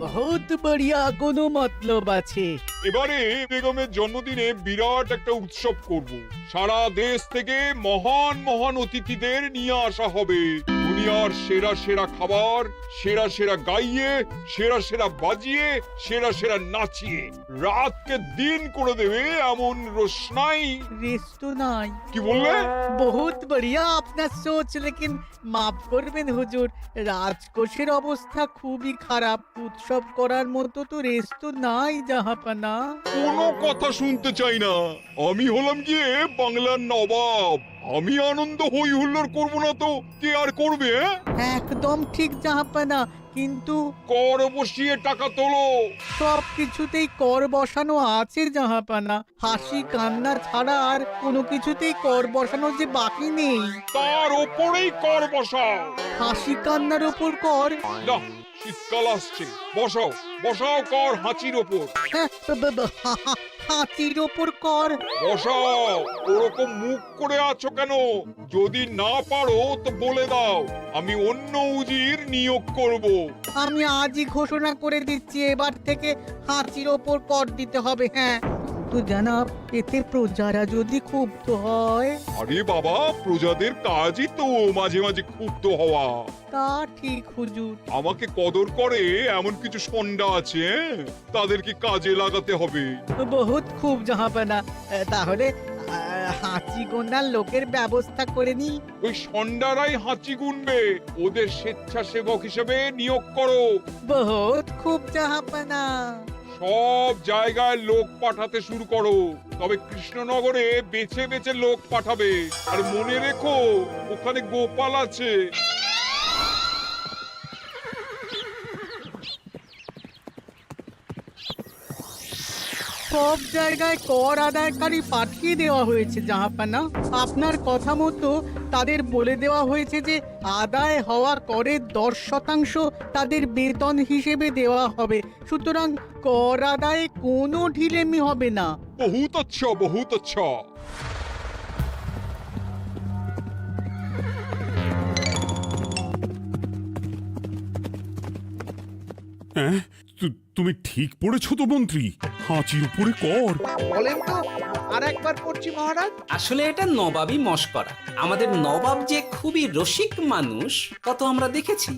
বহুত বড়িয়া, কোনো মতলব আছে। এবারে বেগমের জন্মদিনে বিরাট একটা উৎসব করব। সারা দেশ থেকে মহান মহান অতিথিদের নিয়ে আসা হবে। দুনিয়ার সেরা সেরা খাবার, সেরা সেরা গাইয়ে, সেরা সেরা বাজিয়ে, সেরা সেরা নাচিয়ে রাতকে দিন করে দেবে এমন রোশনাই। রেস্টো নাই। কি বললে? বহুত বড়িয়া আপনার সোচ, লেকিন মাফ করবেন হুজুর, রাজকোষের অবস্থা খুবই খারাপ। উৎসব করার মতো তো রেস্টো নাই জাহাপানা। কোনো কথা শুনতে চাই না। আমি হলাম গিয়ে বাংলার নবাব। আমি আনন্দ হই হুল্লোড় করবো না তো কে আর করবে? একদম ঠিক জাহাপানা, কিন্তু কর বসিয়ে টাকা তোলো। সব কিছুতেই কর বসানো আছে জাহাপানা। হাসি কান্না ছাড়া আর কোনো কিছুতেই কর বসানো যে বাকি নেই। তার ওপরেই কর বসাও। হাসি কান্নার ওপর কর? না, শীতকাল আসছে, বসাও বসাও কর হাঁচির ওপর। হ্যাঁ, হাতির ওপর কর? বসাও। ওরকম মুখ করে আছো কেন? যদি না পারো তো বলে দাও, আমি অন্য উজির নিয়োগ করব। আমি আজই ঘোষণা করে দিচ্ছি, এবার থেকে হাতির ওপর কর দিতে হবে। হ্যাঁ, তো জানাব, এতে প্রজারা যদি ক্ষুব্ধ হয়? আরে বাবা, প্রজাদের কাজই তো মাঝে মাঝে ক্ষুব্ধ হওয়া। তা ঠিক হুজুর। আমাকে কদর করে এমন কিছু সন্ডা আছে, তাদেরকে কাজে লাগাতে হবে। বহুত খুব জাহাপানা। তাহলে হাঁচি গোনার লোকের ব্যবস্থা করে নি। ওই সন্ডারাই হাঁচি গুনবে। ওদের স্বেচ্ছাসেবক হিসেবে নিয়োগ করো। বহুত খুব জাহাপানা। সব জায়গায় লোক পাঠাতে শুরু করো। তবে কৃষ্ণনগরে বেছে বেছে লোক পাঠাবে। আর মনে রেখো, ওখানে গোপাল আছে। সব জায়গায় কর আদায়কারী পাঠিয়ে দেওয়া হয়েছে জাহাপানা। আপনার কথা মতো তাদের বলে দেওয়া হয়েছে যে আদায় হওয়া করের 10% তাদের বেতন হিসেবে দেওয়া হবে। সুতরাং কর আদায়ে কোনো ঢিলেমি হবে না। বহুত আচ্ছা, বহুত আচ্ছা। হ্যাঁ, তুমি ঠিক পড়েছো তো মন্ত্রী? হাঁচির উপরে কর? বলেন তো, আর একবার পড়ছি মহারাজ। আসলে এটা নবাবই মশকরা। আমাদের নবাব যে খুবই রসিক মানুষ তা তো আমরা দেখেছি।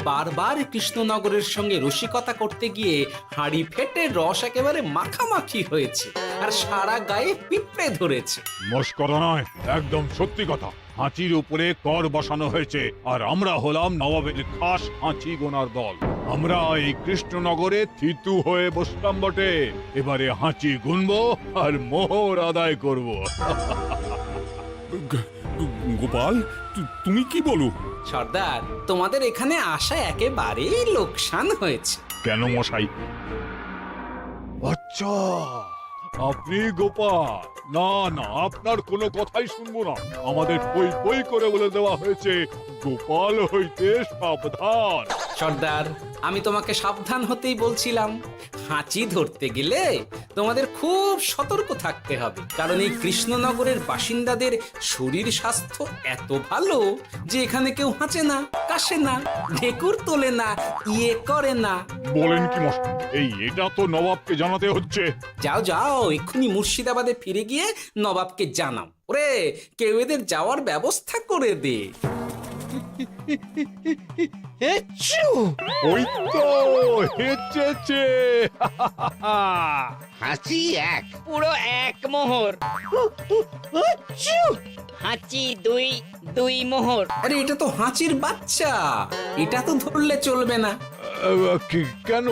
বারবার কৃষ্ণনগরের সঙ্গে রসিকতা করতে গিয়ে হাঁড়ি ফেটে রস একেবারে মাখামাখি হয়েছে, আর সারা গায়ে পিঁপড়ে ধরেছে। মশকরা নয়, একদম সত্যি কথা। হাঁচির উপরে কর বসানো হয়েছে, আর আমরা হলাম নবাবের খাস হাঁচি গোনার দল। আমরা এই কৃষ্ণনগরে থিতু হয়ে বসলাম বটে। এবারে হাঁচি গুনবো আর মোহর আদায় করব। গোপাল, তুমি কি বলো? সর্দার, তোমাদের এখানে আসা একেবারেই লোকসান হয়েছে। কেন মশাই? আচ্ছা, আপনি গোপাল? না না, আপনার কোনো কথাই শুনবো না। আমাদের পই পই করে বলে দেওয়া হয়েছে, গোপাল হইতে সাবধান। সর্দার, আমি তোমাকে সাবধান হতেই বলছিলাম। হাঁচি ধরতে গেলে তোমাদের খুব সতর্ক থাকতে হবে, কারণ এই কৃষ্ণনগরের বাসিন্দাদের শরীর স্বাস্থ্য এত ভালো যে এখানে কেউ হাঁচে না, কাশে না, ঢেকুর তোলে না, ইয়ে করে না। বলেন কি মশাই? এটা তো নবাবকে জানাতে হচ্ছে। যাও যাও, এক্ষুনি মুর্শিদাবাদে ফিরে গিয়ে নবাবকে জানাও। ওরে, কেউ এদের যাওয়ার ব্যবস্থা করে দে। ওই তো হেঁচেছে। হাঁচি এক। পুরো এক মোহর। হাঁচি দুই, দুই মোহর। আরে, এটা তো হাঁচির বাচ্চা, এটা তো ধরলে চলবে না। কেন?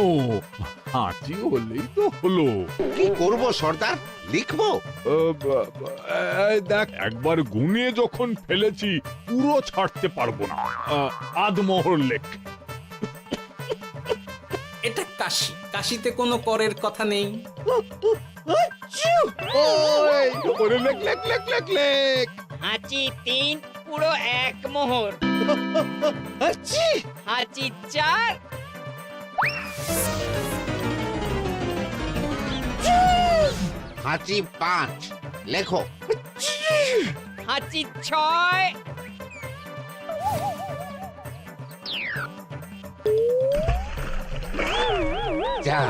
হাঁচি হলেই তো হলো। কি করব সর্দার? লিখবো? দেখ, একবার গুনে যখন ফেলেছি পুরো ছাড়তে পারবো না। আধমোহর লেখ। এটা কাশি, কাশিতে কোনো করের কথা নেই। ওরে লেখ লেখ লেখ লেখ লেখ। হাঁচি তিন, পুরো এক মোহর। হাঁচি চার, হাঁচি পাঁচ। লেখো। হাঁচি ছয়, যা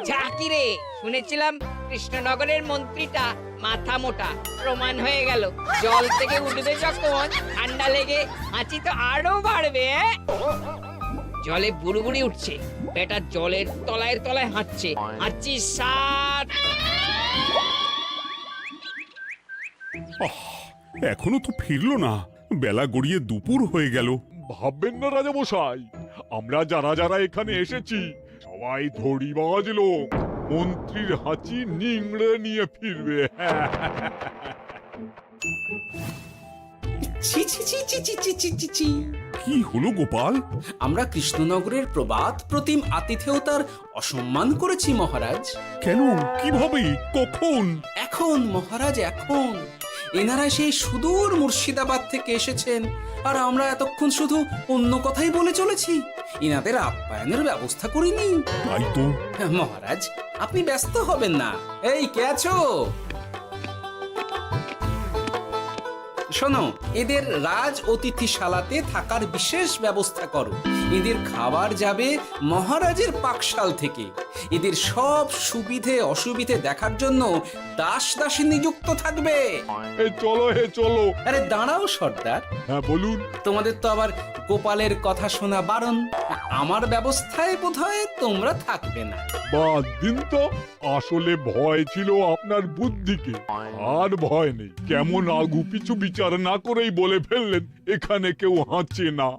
যা কি রে, শুনেছিলাম কৃষ্ণনগরের মন্ত্রীটা মাথা মোটা, প্রমাণ হয়ে গেল। জল থেকে উঠবে যখন ঠান্ডা লেগে হাঁচি তো আরো বাড়বে। জলে বুড়ুবুড়ি উঠছে, বেটা জলের তলায় তলায় হাঁটছে, হাঁচি সাত। এখনো তো ফিরলো না, বেলা গড়িয়ে দুপুর হয়ে গেল। ভাববেন না রাজামশাই, আমরা যারা যারা এখানে এসেছি সবাই ধড়িবাজ লোক। মন্ত্রীর হাঁচি নিংড়ে নিয়ে ফিরবে। ছি ছি ছি ছি ছি ছি ছি ছি ছি। কি হলো গোপাল? আমরা কৃষ্ণনগরের প্রবাদ প্রতিম আতিথেয়তার অসম্মান করেছি মহারাজ। কেন? কিভাবে? কখন? এখন মহারাজ, এখন এনারা সেই সুদূর মুর্শিদাবাদ থেকে এসেছেন, আর আমরা এতক্ষণ শুধু অন্য কথাই বলে চলেছি, এনাদের আপ্যায়নের ব্যবস্থা করিনি। তাই তো। মহারাজ, আপনি ব্যস্ত হবেন না। এই কে আছো? শোনো, এদের রাজ অতিথিশালাতে থাকার বিশেষ ব্যবস্থা করো। এদের খাবার যাবে মহারাজের পাকশাল থেকে। এদের সব সুবিধে অসুবিধে দেখার জন্য দাস দাসী নিযুক্ত থাকবে। এই চলো হে চলো। আরে দাঁড়াও সর্দার, হ্যাঁ বলুন। তোমাদের তো আবার গোপালের কথা শোনা বারণ। আমার ব্যবস্থায় বোধহয় তোমরা থাকবে না। বাদ দিন তো, আসলে ভয় ছিল আপনার বুদ্ধিকে, আর ভয় নেই। কেমন আগু পিছু বিচার না করেই বলে ফেললেন এখানে কেউ হাঁচে না।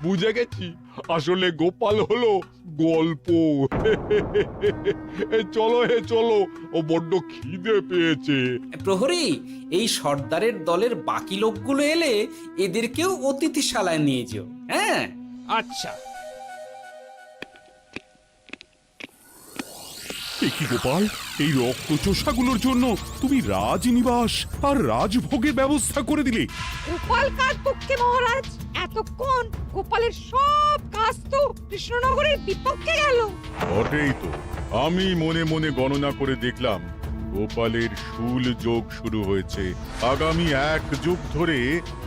বুঝে গেছি, আসলে গোপাল হলো গল্প। এই চলো হে চলো, ও বড্ড খিদে পেয়েছে। প্রহরী, এই সর্দারের দলের বাকি লোকগুলো এলে এদেরকেও অতিথিশালায় নিয়ে যেও। হ্যাঁ, আচ্ছা। এ কি গোপাল, এই রক্তচোষাগুলোর জন্য তুমি রাজনিবাস আর রাজভোগের ব্যবস্থা করে দিলে? গোপাল কার পক্ষে মহারাজ? এতক্ষণ গোপালের সব কাজ তো কৃষ্ণনগরের বিপক্ষে গেল। বটেই তো, আমি মনে মনে গণনা করে দেখলাম গোপালের শুল যোগ শুরু হয়েছে। আগামী 1 যুগ ধরে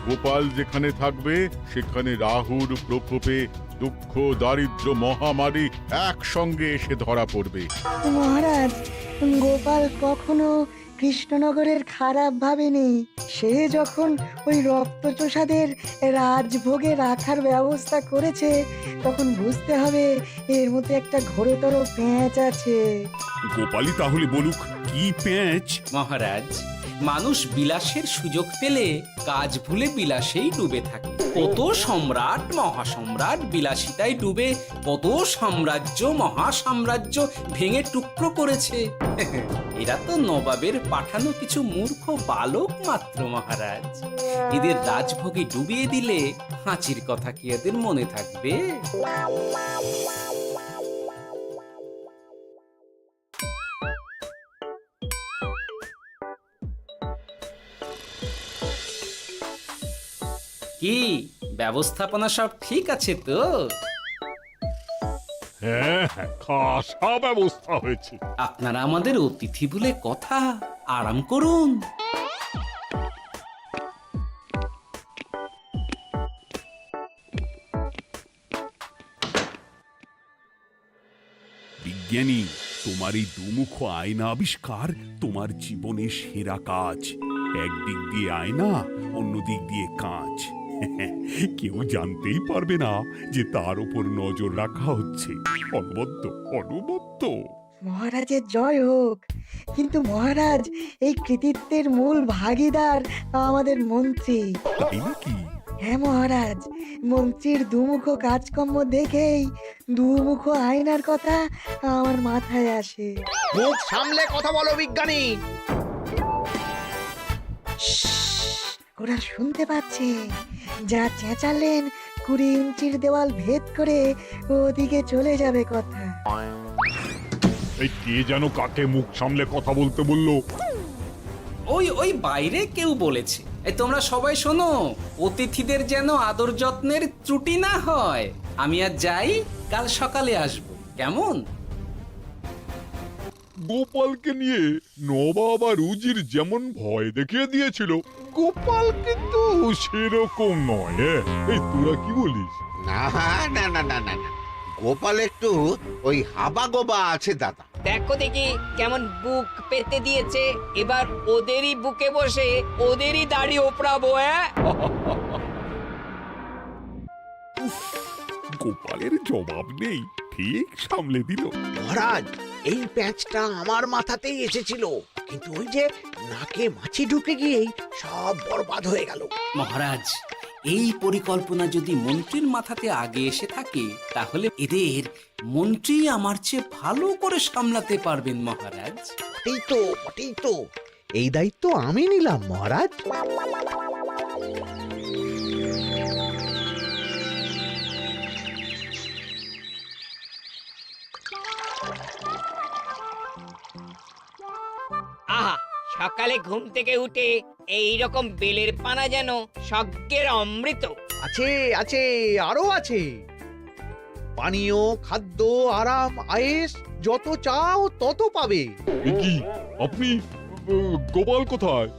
গোপাল যেখানে থাকবে সেখানে রাহুর প্রকোপে দুঃখ দারিদ্র মহামারী একসঙ্গে এসে ধরা পড়বে। মহারাজ, গোপাল কখনো কৃষ্ণনগরের খারাপ ভাবেনি। সে যখন ওই রক্তচোষাদের রাজভোগে রাখার ব্যবস্থা করেছে, তখন বুঝতে হবে এর মধ্যে একটা ঘোরতর পেঁচ আছে। গোপালই তাহলে বলুক কি পেঁচ। মহারাজ, মানুষ বিলাসের সুযোগ পেলে কাজ ভুলে বিলাসেই ডুবে থাকে। কত সম্রাট মহাসম্রাট বিলাসিতায় ডুবে কত সাম্রাজ্য মহাসাম্রাজ্য ভেঙে টুকরো করেছে। এরা তো নবাবের পাঠানো কিছু মূর্খ বালক মাত্র মহারাজ। এদের রাজভোগে ডুবিয়ে দিলে হাঁচির কথা কি এদের মনে থাকবে? কি ব্যবস্থাপনা সব ঠিক আছে তো? হ্যাঁ হ্যাঁ, খাসা ব্যবস্থা হয়েছে। আপনারা আমাদের অতিথি বলে কথা, আরাম করুন। বিজ্ঞানী, তোমার এই দুমুখ আয়না আবিষ্কার তোমার জীবনের সেরা কাজ। একদিক দিয়ে আয়না, অন্য দিক দিয়ে কাঁচ। কেউ জানতেই পারবে না যে তার উপর নজর রাখা হচ্ছে। অনবদ্য অনবদ্য। মহারাজের জয় হোক। কিন্তু মহারাজ, এই কৃতিত্বের মূল ভাগীদার আমাদের মন্ত্রী। তাই নাকি? হ্যাঁ মহারাজ, মন্ত্রীর দুমুখ কাজকর্ম দেখেই দুমুখ আয়নার কথা আমার মাথায় আসে। মুখ সামলে কথা বলো বিজ্ঞানী। ওরা শুনতে পাচ্ছে। যা চেঁচালেন 20 ইঞ্চির দেওয়াল ভেদ করে ওদিকে চলে যাবে কথা। এই কে যেন কাকে মুখ সামলে কথা বলতে বললো? ওই ওই বাইরে কেউ বলেছে। এই তোমরা সবাই শোনো, অতিথিদের যেন আদর যত্নের ত্রুটি না হয়। আমি আর যাই, কাল সকালে আসবো, কেমন? গোপালকে নিয়ে নবাব আর উজির যেমন ভয় দেখিয়ে দিয়েছিল, গোপাল কিন্তু সেরকম নয়। এই তোরা কি বলিস? না না না না না না, গোপাল একটু ওই হাবা গোবা আছে দাদা। দেখো দেখি কেমন বুক পেতে দিয়েছে, এবার ওদেরই বুকে বসে ওদেরই দাড়ি ওপরাবো। গোপালের জবাব নেই, ঠিক সামলে দিল। মহারাজ, এই প্যাঁচটা আমার মাথাতেই এসেছিল, কিন্তু ওই যে নাকে মাছি ঢুকে গিয়েই সব বরবাদ হয়ে গেল। মহারাজ, এই পরিকল্পনা যদি মন্ত্রীর মাথাতে আগে এসে থাকে তাহলে এদের মন্ত্রী আমার চেয়ে ভালো করে সামলাতে পারবেন মহারাজ। বটেই তো, এই দায়িত্ব আমি নিলাম মহারাজ। আহা, সকালে ঘুম থেকে উঠে এই রকম বেলের পানা যেন স্বর্গের অমৃত। আছে আছে, আরো আছে। পানীয়, খাদ্য, আরাম, আয়েশ, যত চাও তত পাবে। এ কি, আপনি গোপাল কোথায়?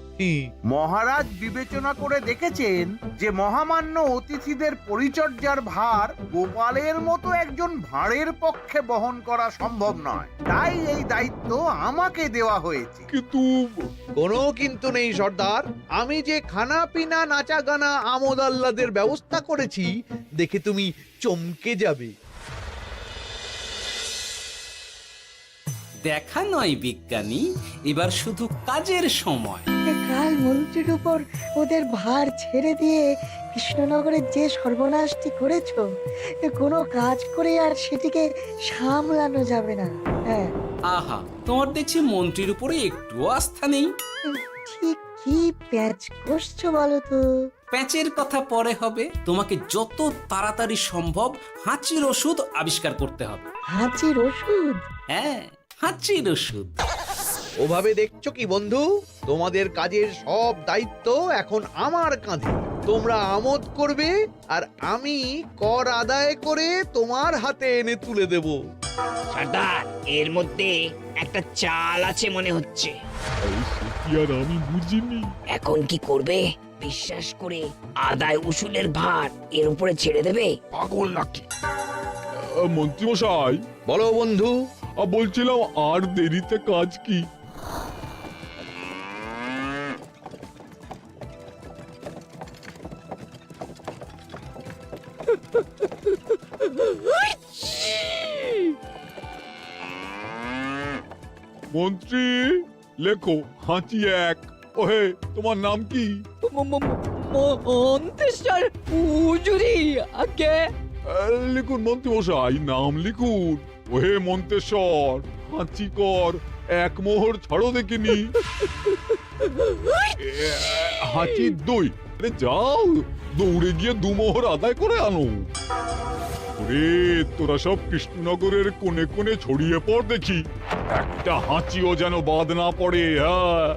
মহারাজ বিবেচনা করে দেখেছেন যে মহামান্য অতিথিদের পরিচর্যার ভার গোপালের মতো একজন ভাঁড়ের পক্ষে বহন করা সম্ভব নয়, তাই এই দায়িত্ব আমাকে দেওয়া হয়েছে। কিন্তু কোনো কিন্তু নেই সর্দার, আমি যে খানা পিনা নাচা গানা আমোদ আহ্লাদের ব্যবস্থা করেছি দেখে তুমি চমকে যাবে। দেখা নয় বিজ্ঞানী, এবার শুধু কাজের সময়। কাল মন্ত্রীর উপর ওদের ভার ছেড়ে দিয়ে কৃষ্ণনগরের যে সর্বনাশটি করেছো, কোনো কাজ করে আর সেটিকে সামলানো যাবে না। হ্যাঁ, আহা, তোমার দেখছি মন্ত্রীর উপরে একটুও আস্থা নেই। ঠিক কি প্যাচ করছো বলো তো? প্যাচের কথা পরে হবে, তোমাকে যত তাড়াতাড়ি সম্ভব হাঁচির ওষুধ আবিষ্কার করতে হবে। হাঁচির ওষুধ? হ্যাঁ, হাঁচির ওষুধ। ওভাবে দেখছো কি বন্ধু? তোমাদের কাজের সব দায়িত্ব এখন আমার কাঁধে। তোমরা আমোদ করবে আর আমি কর আদায় করে তোমার হাতে এনে তুলে দেব। সর্দার, এর মধ্যে একটা চাল আছে মনে হচ্ছে। কি আর আমি বুঝিনি। এখন কি করবে? বিশ্বাস করে আদায় উসুলের ভার এর উপরে ছেড়ে দেবে? পাগল নাকি? মন্ত্রী মশাই, বলো বন্ধু। বলছিলাম আর দেরিতে কাজ কি? মন্ত্রী, লেখো হাঁচি এক। ওহে, তোমার নাম কি? মন্ত্রেশ্বর হুজুরি আগে। লিখুন মন্ত্রী মশাই, নাম লিখুন। ওহে মন্তেশ্বর, হাঁচি কর, এক মোহর ছাড়ো দেখিনি। হাঁচি দুই। আরে যাও, দৌড়ে গিয়ে দু মোহর আদায় করে আনো। ওরে, তোরা সব কৃষ্ণনগরের কোণে কোণে ছড়িয়ে পড় দেখি, একটা হাঁচিও যেন বাদ না পড়ে। হ্যাঁ,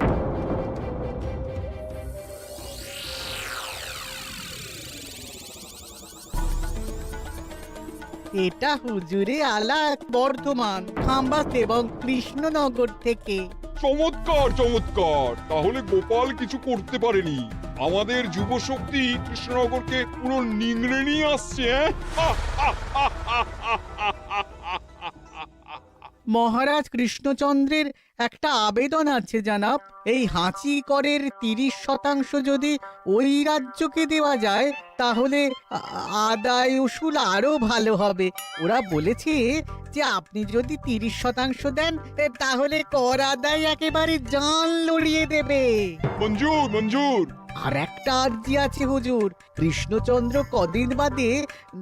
এটা হুজুরে আলাক বর্ধমান, খাম্বাস এবং কৃষ্ণনগর থেকে। চমৎকার চমৎকার। তাহলে গোপাল কিছু করতে পারেনি, আমাদের যুব শক্তি কৃষ্ণনগরকে পুরো নিংড়ে নিয়ে আসছে। মহারাজ কৃষ্ণচন্দ্রের একটা আবেদন আছে জানাব। এই হাঁচি করের 30% যদি ওই রাজ্যকে দেওয়া যায় তাহলে আদায় উসুল আরো ভালো হবে। ওরা বলেছে যে আপনি যদি 30% দেন তাহলে কর আদায় একেবারে জান লড়িয়ে দেবে। মঞ্জুর মঞ্জুর। আর একটা আর্জি আছে হুজুর, কৃষ্ণচন্দ্র কদিন বাদে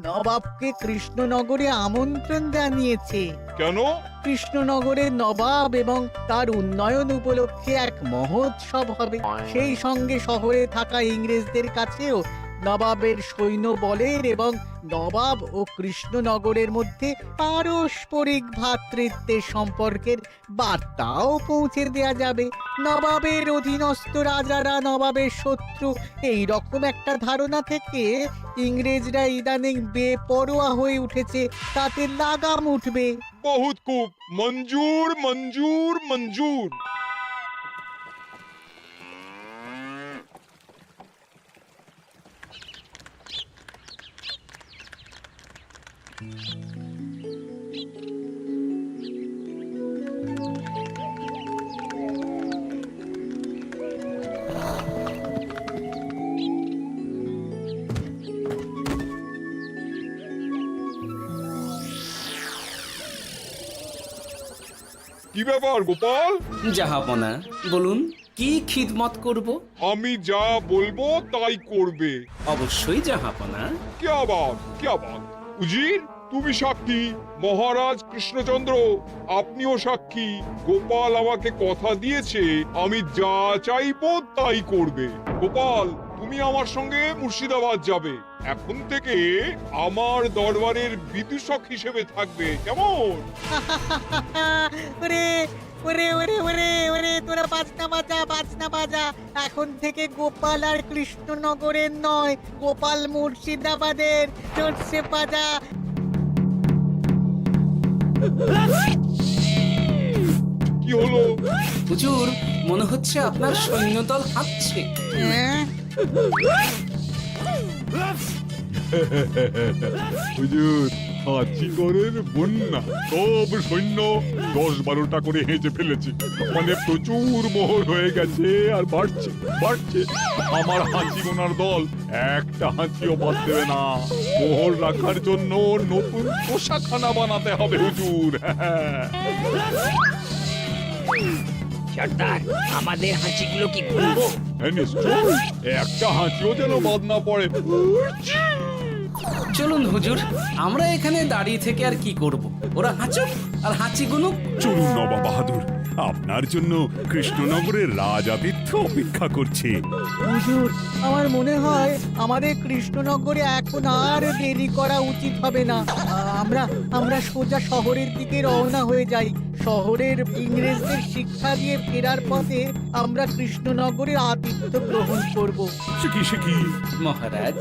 নবাবকে কৃষ্ণনগরে আমন্ত্রণ জানিয়েছে। কেন? কৃষ্ণনগরের নবাব এবং তার উন্নয়ন উপলক্ষে এক মহোৎসব হবে। সেই সঙ্গে শহরে থাকা ইংরেজদের কাছেও নবাবের সৈন্য বলের এবং নবাব ও কৃষ্ণনগরের মধ্যে পারস্পরিক ভ্রাতৃত্বের সম্পর্কের বার্তাও পৌঁছে দেয়া যাবে। নবাবের অধীনস্থ রাজারা নবাবের শত্রু, এই রকম একটা ধারণা থেকে ইংরেজরা ইদানিং বেপরোয়া হয়ে উঠেছে, তাতে লাগাম উঠবে। বহুত খুব, মঞ্জুর মঞ্জুর মঞ্জুর। কি ব্যাপার গোপাল? জাহাপনা বলুন কি খিদমত করব? আমি যা বলবো তাই করবে। অবশ্যই জাহাপনা। क्या बात উজির, তুমি সাক্ষী, মহারাজ কৃষ্ণচন্দ্র আপনিও সাক্ষী। গোপাল আমাকে কথা দিয়েছে আমি যা চাইবো তাই করবে। গোপাল, তুমি আমার সঙ্গে মুর্শিদাবাদ যাবে। এখন থেকে আমার দরবারের বিদূষক হিসেবে থাকবে, কেমন? ওরে ওরে ওরে ওরে ওরে তোরা বাজনা বাজা। এখন থেকে গোপাল আর কৃষ্ণনগরের নয়, গোপাল মুর্শিদাবাদের। চলছে বাজা। কি হলো? হুজুর, মনে হচ্ছে আপনার সৈন্যদল হাঁটছে। হ্যাঁ? হুজুর, হাঁচিগড়ের বন্যা সব সৈন্য 10-12টা করে হেঁচে ফেলেছে। মানে প্রচুর মোহর হয়ে গেছে আর বাড়ছে বাড়ছে। আমার হাঁচি গোনার দল একটা হাঁচিও বাদ দেবে না। মোহর রাখার জন্য নতুন পোশাকখানা বানাতে হবে হুজুর। সর্দার, আমাদের হাঁচিগুলো কি খুলবো? হ্যাঁ, নিশ্চয়ই। একটা হাঁচিও যেন বাদ না পড়ে। চলুন হুজুর, আমরা এখানে দাঁড়িয়ে থেকে আর কি করব? ওরা হাঁচুক আর হাঁচি গুনুক। চলুন নবাব বাহাদুর, আপনার জন্য কৃষ্ণনগরের রাজাতীর্থ অপেক্ষা করছে। হুজুর, আমার মনে হয় আমাদের কৃষ্ণনগরে এখন আর দেরি করা উচিত হবে না। আমরা সোজা শহরের দিকে রওনা হয়ে যাই। শহরের ইংরেজদের শিক্ষা দিয়ে ফেরার পথে আমরা কৃষ্ণনগরের আতিথ্য গ্রহণ করব। সে কি? মহারাজ,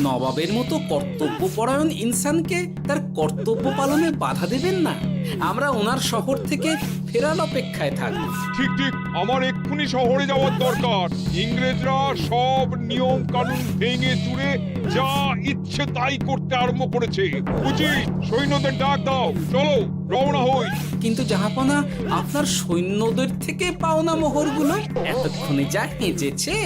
নবাবের মতো কর্তব্যপরায়ণ ইনসানকে তার কর্তব্য পালনে বাধা দেবেন না। আমরা ওনার শহর থেকে ফেরার অপেক্ষায় থাকব। ঠিক ঠিক, আমার এক্ষুনি শহরে যাওয়ার দরকার। ইংরেজরা সব নিয়ম কানুন ভেঙে চুরে যা ইচ্ছে তাই করতে আরম্ভ করেছে। উচিত সৈন্যদের ডাক দাও, চলো রওনা হই। কিন্তু জাহাপনা, আপনার সৈন্যদের থেকে পাওনা মোহরগুলো এতক্ষণে যা হেঁচেছে,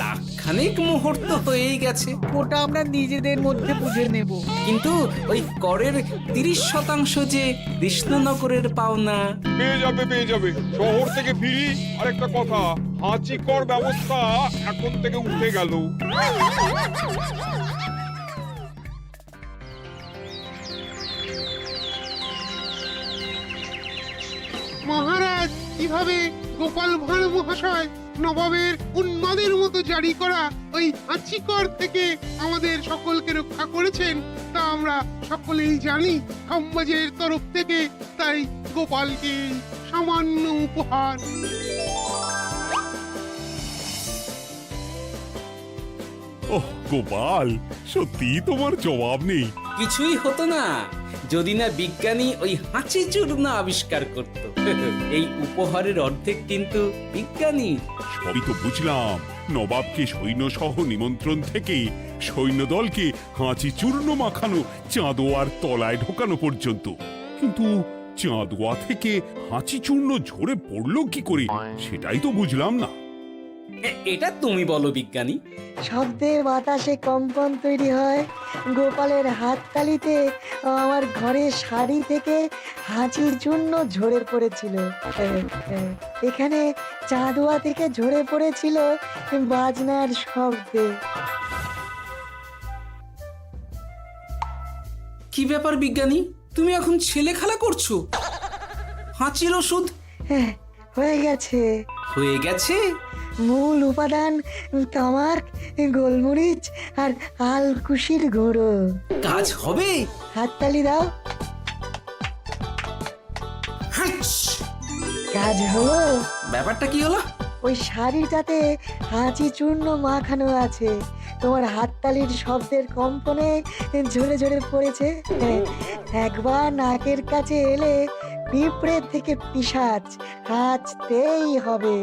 লাখখানেক মোহর তো হয়েই গেছে। ওটা আমরা নিজেদের মধ্যে বুঝে নেব। কিন্তু ওই করের 30% যে কৃষ্ণনগরের পাওনা। পেয়ে যাবে। শহর থেকে ফিরি। আরেকটা কথা, হাঁচি কর ব্যবস্থা এখন থেকে উঠে গেল। মহারাজ, কিভাবে গোপাল ভাঁড় মহাশয় নবাবের উন্মাদের মতো জারি করা ওই হাঁচিকর থেকে আমাদের সকলকে রক্ষা করেছেন তা আমরা সকলেই জানি। খাম্বাজের তরফ থেকে তাই গোপালকে সামান্য উপহার। ওহ গোপাল, সত্যি তোমার জবাব নেই। কিছুই হতো না যদি না বিজ্ঞানী ওই হাঁচি চূর্ণ আবিষ্কার করত। এই উপহারের অর্ধেক কিন্তু বিজ্ঞানী। সবই তো বুঝলাম, নবাবকে সৈন্য সহ নিমন্ত্রণ থেকে সৈন্যদলকে হাঁচি চূর্ণ মাখানো চাঁদোয়ার তলায় ঢোকানো পর্যন্ত। কিন্তু চাঁদোয়া থেকে হাঁচি চূর্ণ ঝরে পড়লো কি করে, সেটাই তো বুঝলাম না। এটা তুমি বলো বিজ্ঞানী। শব্দে বাতাসে কম্পন তৈরি হয়। গোপালের হাততালিতে আমার ঘরের শাড়ি থেকে হাঁচির জন্য ঝরে পড়েছিল। এখানে চাঁদোয়া থেকে ঝরে পড়েছিল বাজনার শব্দে। কি ব্যাপার বিজ্ঞানী, তুমি এখন ছেলে খেলা করছো? হাঁচির ওষুধ হয়ে গেছে। হয়ে গেছে? মূল উপাদান তামাক, গোলমরিচ আর আলকুশির গুঁড়ো। কাজ হবে? হাততালি দাও। কাজ হলো। ব্যাপারটা কি হলো? ওই শাড়িটাতে হাঁচি চূর্ণ মাখানো আছে। তোমার হাততালির শব্দের কম্পনে ঝরে ঝরে পড়েছে। একবার নাকের কাছে এলে পিঁপড়ে থেকে পিশাচ হাঁচতেই হবে।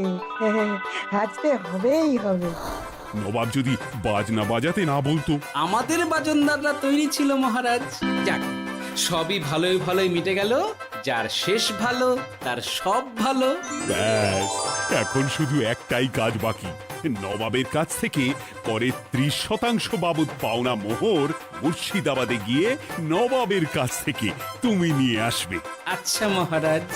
হাঁচতে হবেই হবে। নবাব যদি বাজনা বাজাতে না বলতো। আমাদের বাজনদাররা তৈরি ছিল মহারাজ। যাক, সবই ভালোই ভালোই মিটে গেল। যার শেষ ভালো তার সব ভালো। ব্যাস, এখন শুধু একটাই কাজ বাকি। নবাবের কাছ থেকে করের 30% বাবদ পাওনা মোহর মুর্শিদাবাদে গিয়ে নবাবের কাছ থেকে তুমি নিয়ে আসবে। আচ্ছা মহারাজ।